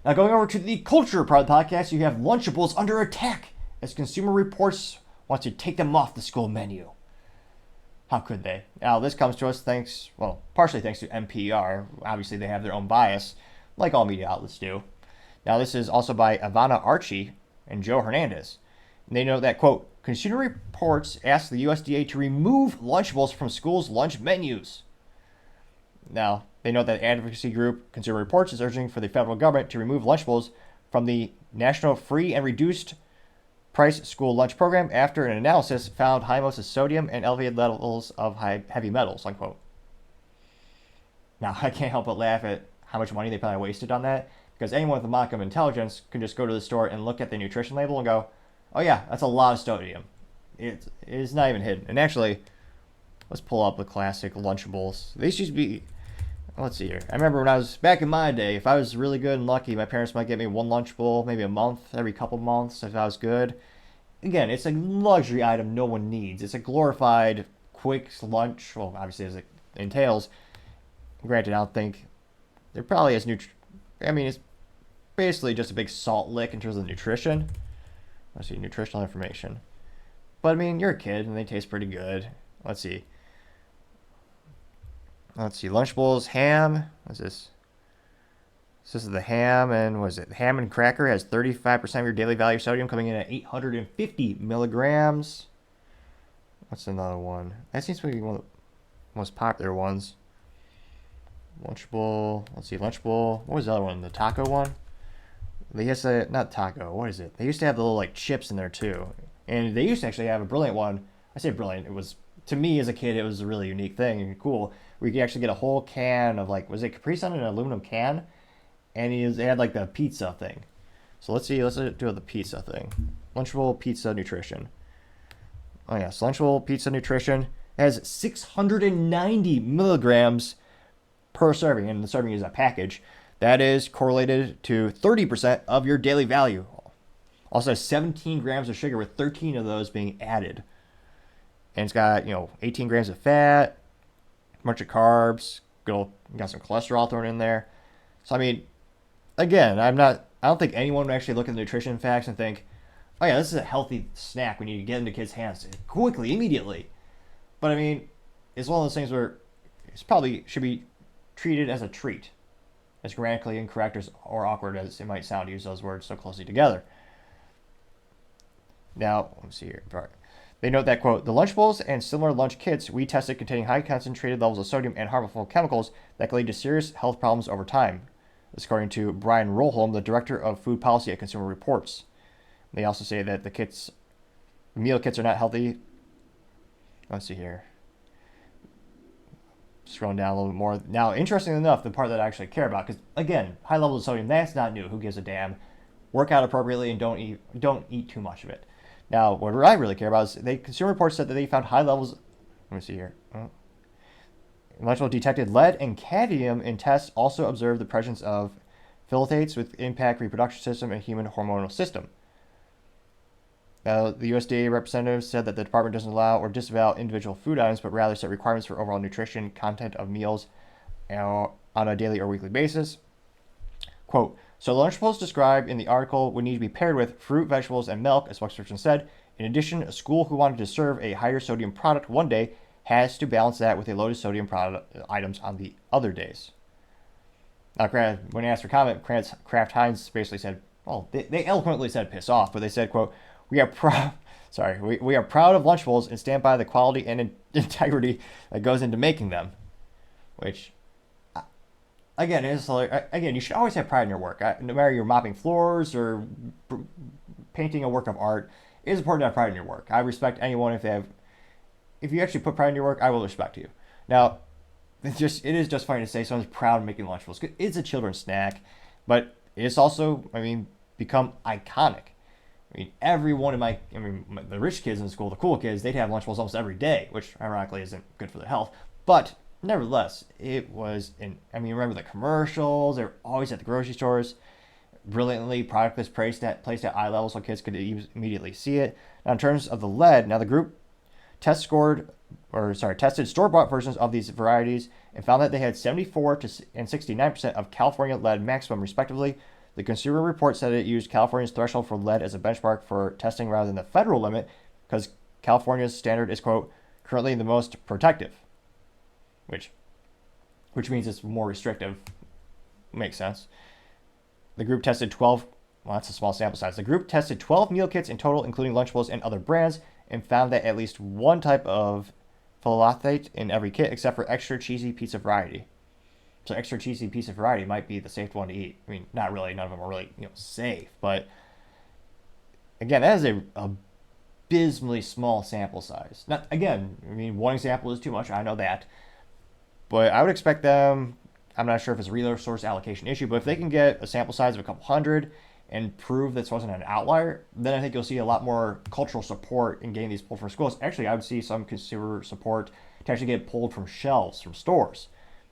Now, going over to the culture part of the podcast, you have Lunchables under attack as Consumer Reports wants to take them off the school menu. How could they? Now, this comes to us partially thanks to NPR. Obviously, they have their own bias, like all media outlets do. Now, this is also by Ivana Archie and Joe Hernandez. And they note that, quote, Consumer Reports asked the USDA to remove Lunchables from schools' lunch menus. Now, they note that advocacy group Consumer Reports is urging for the federal government to remove Lunchables from the National Free and Reduced Price School Lunch Program after an analysis found high amounts of sodium and elevated levels of heavy metals, unquote. Now, I can't help but laugh at how much money they probably wasted on that, because anyone with a modicum of intelligence can just go to the store and look at the nutrition label and go, oh yeah, that's a lot of sodium. It is not even hidden. And actually, let's pull up the classic Lunchables. These used to be, let's see here. I remember when I was back in my day, if I was really good and lucky, my parents might get me one Lunchable, maybe a month, every couple months if I was good. Again, it's a luxury item no one needs. It's a glorified, quick lunch. Well, obviously, as it entails. Granted, I don't think they're probably as it's basically just a big salt lick in terms of nutrition. Let's see, nutritional information. But, you're a kid, and they taste pretty good. Let's see. Lunchables, ham. What's this? This is the ham, and what is it? Ham and cracker has 35% of your daily value of sodium, coming in at 850 milligrams. What's another one? That seems to be one of the most popular ones. Lunchable. Let's see, Lunchable. What was the other one? The taco one? They used to, not taco, what is it? They used to have the little chips in there too. And they used to actually have a brilliant one. I say brilliant, it was, to me as a kid, it was a really unique thing and cool. Where you could actually get a whole can of was it Capri Sun in an aluminum can? And they had the pizza thing. So let's do the pizza thing. Lunchable Pizza Nutrition. Oh yes, Lunchable Pizza Nutrition has 690 milligrams per serving, and the serving is a package. That is correlated to 30% of your daily value. Also has 17 grams of sugar, with 13 of those being added. And it's got, 18 grams of fat, a bunch of carbs, got some cholesterol thrown in there. So, again, I don't think anyone would actually look at the nutrition facts and think, oh yeah, this is a healthy snack we need to get into kids' hands quickly, immediately. But, it's one of those things where it probably should be treated as a treat. As grammatically incorrect or awkward as it might sound to use those words so closely together. Now, let's see here. They note that, quote, the Lunchables and similar lunch kits we tested containing high concentrated levels of sodium and harmful chemicals that can lead to serious health problems over time. This according to Brian Rolholm, the director of food policy at Consumer Reports. They also say that the meal kits are not healthy. Let's see here. Scrolling down a little bit more. Now, interestingly enough, the part that I actually care about, because again, high levels of sodium, that's not new. Who gives a damn? Work out appropriately and don't eat too much of it. Now, what I really care about is Consumer Reports said that they found high levels. Let me see here. Lunchable detected lead and cadmium in tests. Also observed the presence of phthalates with impact reproduction system and human hormonal system. The USDA representative said that the department doesn't allow or disavow individual food items, but rather set requirements for overall nutrition content of meals on a daily or weekly basis. Quote, so Lunchables described in the article would need to be paired with fruit, vegetables, and milk, as spokesperson said. In addition, a school who wanted to serve a higher sodium product one day has to balance that with a low sodium product items on the other days. Now, when asked for comment, Kraft Heinz basically said, well, they eloquently said piss off, but they said, quote, we are proud of Lunchables and stand by the quality and integrity that goes into making them. Which, again, you should always have pride in your work. No matter you're mopping floors or painting a work of art, it is important to have pride in your work. I respect anyone if you actually put pride in your work, I will respect you. Now, it is just funny to say someone's proud of making Lunchables. It's a children's snack, but it's also, become iconic. Everyone in the rich kids in school, the cool kids, they'd have Lunchables almost every day, which ironically isn't good for their health. But nevertheless, it was, remember the commercials? They're always at the grocery stores. Brilliantly, product was placed at eye level so kids could immediately see it. Now, in terms of the lead, the group tested store-bought versions of these varieties and found that they had 74% and 69% of California lead maximum, respectively. The Consumer Report said it used California's threshold for lead as a benchmark for testing rather than the federal limit because California's standard is, quote, currently the most protective, which means it's more restrictive. Makes sense. The group tested 12, well, that's a small sample size. The group tested 12 meal kits in total, including Lunchables and other brands, and found that at least one type of phthalate in every kit, except for extra cheesy pizza variety. So extra cheesy pizza variety might be the safe one to eat. I mean, not really. None of them are really, safe. But again, that is a abysmally small sample size. Not again. I mean, one example is too much. I know that, but I would expect them. I'm not sure if it's a resource allocation issue, but if they can get a sample size of a couple hundred and prove this wasn't an outlier, then I think you'll see a lot more cultural support in getting these pulled from schools. Actually, I would see some consumer support to actually get pulled from shelves from stores.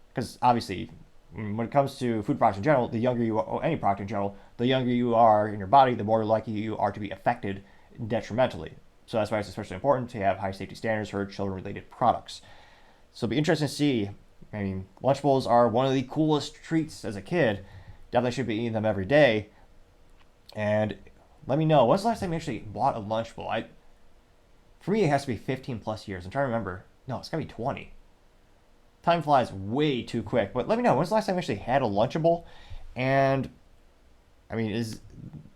Because obviously, when it comes to food products in general, the younger you are, or any product in general, the younger you are in your body, the more likely you are to be affected detrimentally. So that's why it's especially important to have high safety standards for children-related products. So it'll be interesting to see. I mean, Lunchables are one of the coolest treats as a kid. Definitely should be eating them every day. And let me know, when's the last time you actually bought a Lunchable? For me, it has to be 15 plus years. I'm trying to remember. No, it's got to be 20. Time flies way too quick. But let me know, when's the last time you actually had a Lunchable? And, I mean, is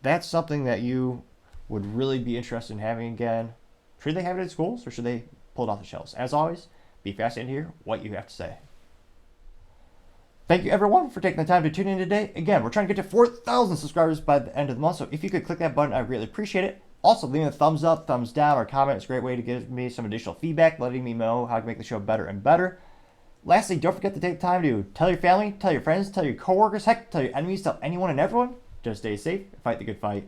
that something that you would really be interested in having again? Should they have it at schools, or should they pull it off the shelves? As always, be fascinated to hear what you have to say. Thank you, everyone, for taking the time to tune in today. Again, we're trying to get to 4,000 subscribers by the end of the month, so if you could click that button, I'd really appreciate it. Also, leaving a thumbs up, thumbs down, or comment is a great way to give me some additional feedback, letting me know how to make the show better and better. Lastly, don't forget to take the time to tell your family, tell your friends, tell your coworkers, heck, tell your enemies, tell anyone and everyone. Just stay safe and fight the good fight.